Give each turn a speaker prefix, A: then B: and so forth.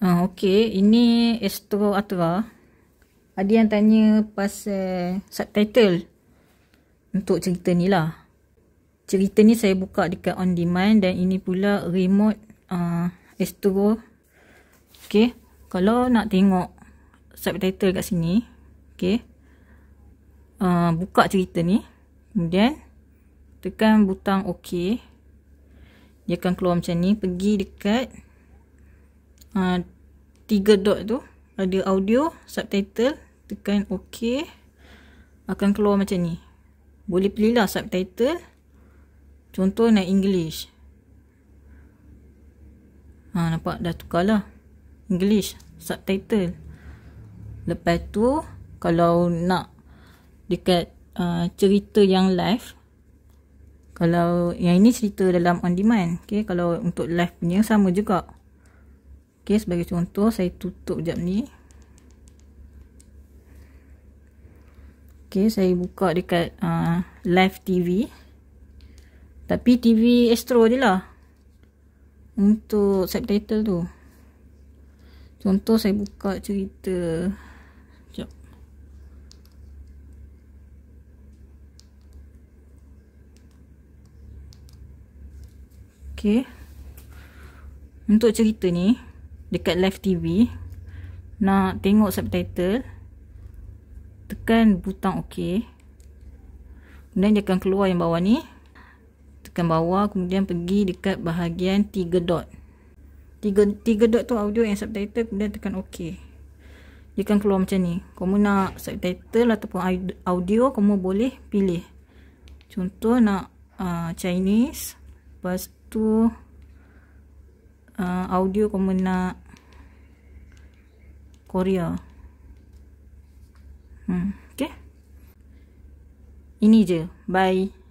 A: Okey, ini Astro Atra. Ada yang tanya pasal subtitle untuk cerita ni lah. Cerita ni saya buka dekat on demand dan ini pula remote Astro. Okey, kalau nak tengok subtitle kat sini, okey. Buka cerita ni, kemudian tekan butang OK. Dia akan keluar macam ni. Pergi dekat 3 dot tu, ada audio, subtitle, tekan OK. Akan keluar macam ni. Boleh pilih lah subtitle. Contoh nak English. Nampak dah tukar lah. English, subtitle. Lepas tu, kalau nak dekat cerita yang live, kalau yang ini cerita dalam on demand, okay, kalau untuk live punya sama juga. Okay, sebagai contoh saya tutup sekejap ni. Okay, saya buka dekat live TV, tapi TV Astro je lah untuk subtitle tu. Contoh saya buka cerita, sekejap. Okay, untuk cerita ni dekat live TV, nak tengok subtitle, tekan butang OK. Kemudian dia akan keluar yang bawah ni. Tekan bawah, kemudian pergi dekat bahagian 3 dot. 3 dot tu audio yang subtitle, kemudian tekan OK. Dia akan keluar macam ni. Kamu nak subtitle ataupun audio, kamu boleh pilih. Contoh nak Chinese, lepas tu audio kamu nak Korea. Okay, ini je. Bye.